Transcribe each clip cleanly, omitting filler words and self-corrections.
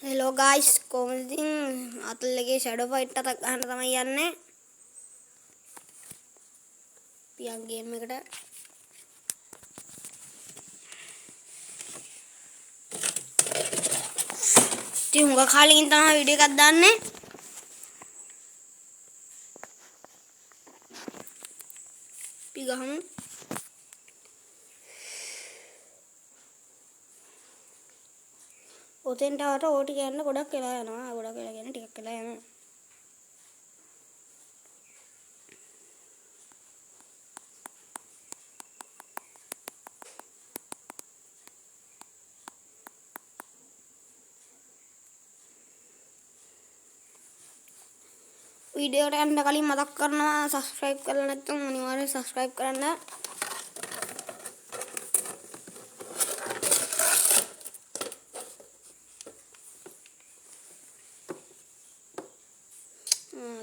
Hello guys, කොහොමද ඉතින් අතල්ලගේ shadow fight එකක් ගන්න තමයි යන්නේ. පියන් ගේම් එකට. ඉතින් හුඟ කාලෙකින් තමයි වීඩියෝ එකක් දාන්නේ. අපි ගහමු. ඔතෙන්ට ආවට ඕටි ගන්න ගොඩක් වෙලා යනවා. ගොඩක් වෙලා කියන්නේ ටිකක් වෙලා යනවා. वीडियो යන්න කලින් මතක් කරනවා subscribe කරලා නැත්නම් අනිවාර්යෙන් subscribe කරන්න.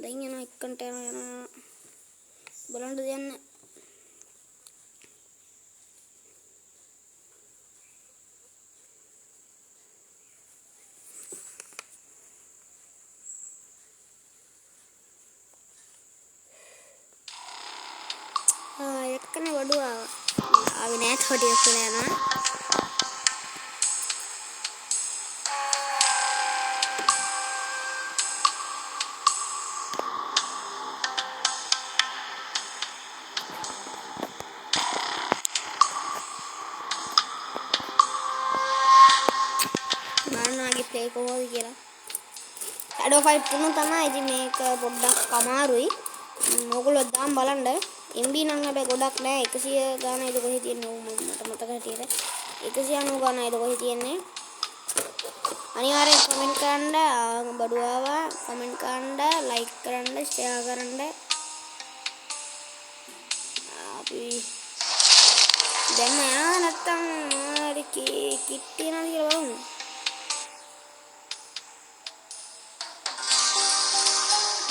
දැන් යනවා එක්කන්ට යනවා බලන්න දෙන්න. එක්කනේ වඩුව ආවේ නෑ තොටිය කියලා යනවා. මානාගේ ප්ලේ කොහොමද කියලා ෂැඩෝ ෆයිට් තුන තමයි. ඉතින් මේක පොඩ්ඩක් අමාරුයි. ඕගොල්ලෝ දාම් බලන්න. MB නම් හැබැයි ගොඩක් නෑ. 100 ගානයිද කොහෙද තියෙන්නේ මට මතක හිටියට 190 ගානයිද කොහෙද තියෙන්නේ. අනිවාර්යෙන් කමෙන්ට් කරන්න. බඩුවාවා කමෙන්ට් කරන්න, ලයික් කරන්න, ෂෙයා කරන්න. අපි දැන් නැත්තම් මොනවාරි කිට් තියනවද කියලා බලමු.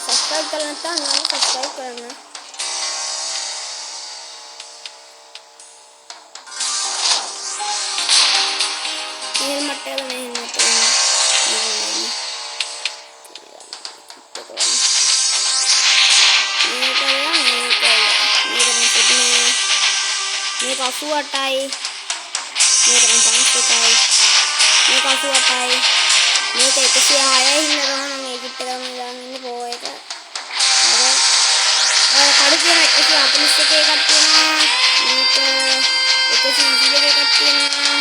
subscribe කරලා නැත්නම් subscribe කරන්න. helmet එක මේ helmet එක මේක 88යි මේක 51යි මේක 88යි මේක 106යි හින්දා තමයි මේ කිට් එක මම දාන්න ඉන්නේ පෝ එක. අර කඩු කියන 141 එකක් තියෙනවා. මේක 120 එකක් තියෙනවා.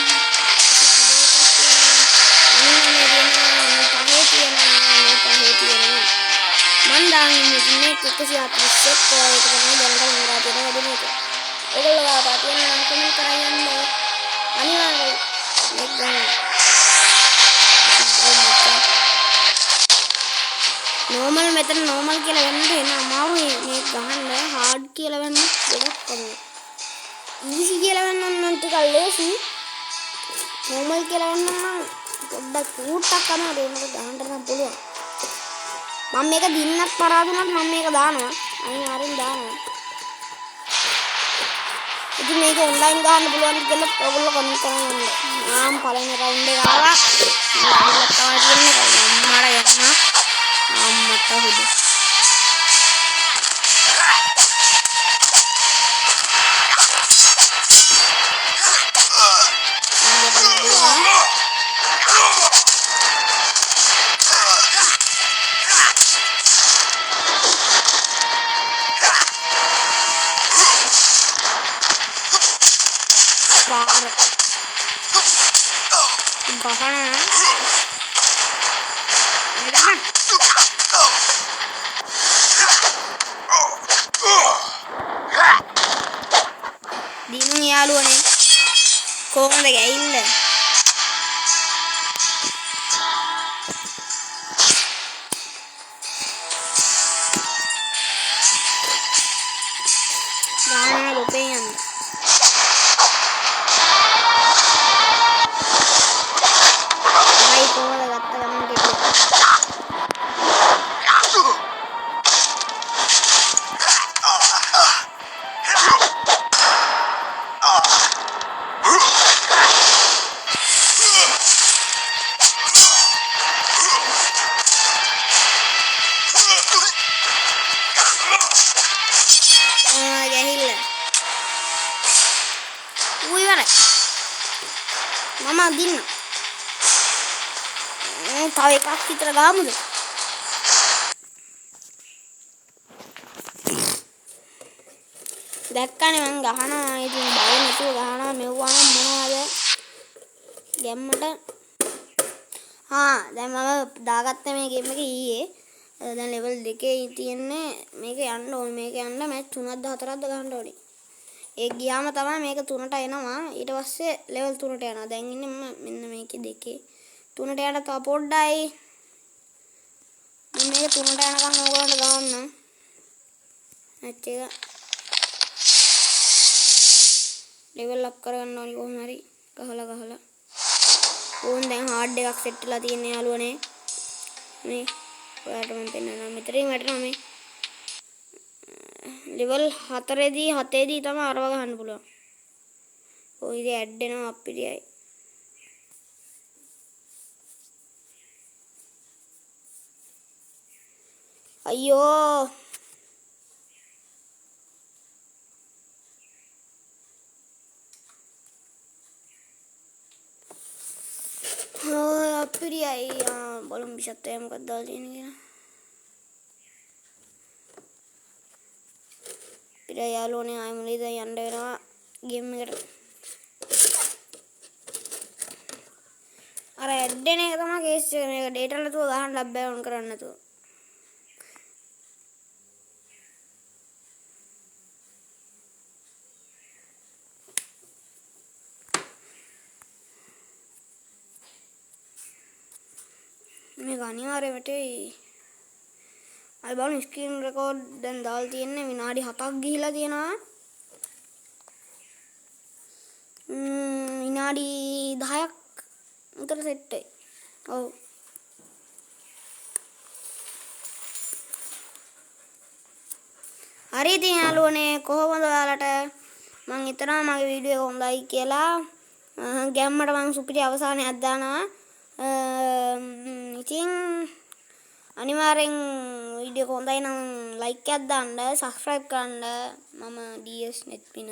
මන් දාන්නේ මේක 141 ඒක තමයි දැනට මම ගාතේ වැඩි මේක. ඔයගොල්ලෝ ආපහු තියෙන නම් කමෙන්ට් කරලා යන්න. අනිවාර්යෙන් මේක ගන්න. normal මෙතන normal කියලා වෙන්න එන අමාරුයි මේක ගහන්න. hard කියලා වෙන්න ගොඩක් තමයි. easy කියලා වෙන්න නම් ටිකක් ලේසි. normal කියලා වෙන්න නම් පොඩ්ඩක් ඌට්ටක් අමාරුයි. මේක ගහන්න නම් පුළුවන්. මම මේක දින්නක් පරාදුනත් මම මේක දානවා. අනිවාර්යෙන් දානවා. ඉතින් මේක ඔන්ලයින් ගන්න පුළුවන් කියලා ඔයගොල්ලෝ කමෙන්ට් කරන්න. ආම් පළවෙනි රවුන්ඩ් එක ආවා. ඊළඟට තමයි තියෙන්නේ අම්මාට යන්න. අම්මට හුදු. දිනුන් යාළුවනේ කොහොමද ගෑයිල්ල ගාන ලොපේ යන්න. මම අදින්න. තව එකක් විතර ගාමුද? දැක්කනේ මං ගහනවා. ඉතින් බය නැතුව ගහනවා. මෙව්වා නම් මොනවද? ගැම්මට. දැන් මම දාගත්ත මේ ගේම් එක ඊයේ. දැන් ලෙවල් 2 තියෙන්නේ. මේක යන්න ඕනේ. මේක යන්න මැච් 3ක්ද 4ක්ද ගහන්න ඕනේ. ඒ ගියාම තමයි මේක 3ට එනවා. ඊට පස්සේ ලෙවල් 3ට යනවා. දැන් ඉන්නේ මම මෙන්න මේකේ 2. 3ට යන්න තව පොඩ්ඩයි. මම මේක 3ට යනකම් ඕගොල්ලන්ට ගන්නම්. මැච් එක ලෙවල් අප් කරගන්න ඕනි කොහොම හරි. ගහලා. ඕන් දැන් හાર્ඩ් එකක් සෙට් වෙලා තියෙන යාළුවනේ. මේ ඔයාලට මම පෙන්නනවා. මෙතනින් වැටෙනවා මේ. ලෙවල් 4දී 7දී තමයි අරව ගහන්න පුළුවන්. ඔය ඉතින් ඇඩ් වෙනවා අපිරියයි. අයියෝ අපිරියයි. බලමු විෂත් එක මොකක්ද දාලා තියෙන්නේ කියලා. අපිරියයි යාළුවනේ ආයෙ මුලින්ද යන්න වෙනවා ගේම් එකට. අර ඇඩ් වෙන එක තමයි කේස් එක. මේක ඩේටා නැතුව ගහන්න ලැබ්බෑ ඔන් කරන්න නැතුව. මේක අනිවාර්යයෙන් වැටෙයි. අය බලන්න ස්ක්‍රීන් රෙකෝඩ් දැන් දාලා තියෙන්නේ විනාඩි 7ක් ගිහිලා තියෙනවා. විනාඩි 10ක් විතර සෙට් වෙයි. ඔව්. හරි ඉතින් යාළුවනේ කොහොමද ඔයාලට මම හිතනවා මගේ වීඩියෝ එක හොඳයි කියලා. ගැම්මට මම සුපිරි අවසානයක් දානවා. ඉතින් අනිවාර්යෙන් වීඩියෝ එක හොඳයි නම් ලයික් එකක් දාන්න, සබ්ස්ක්‍රයිබ් කරන්න. මම DS netpin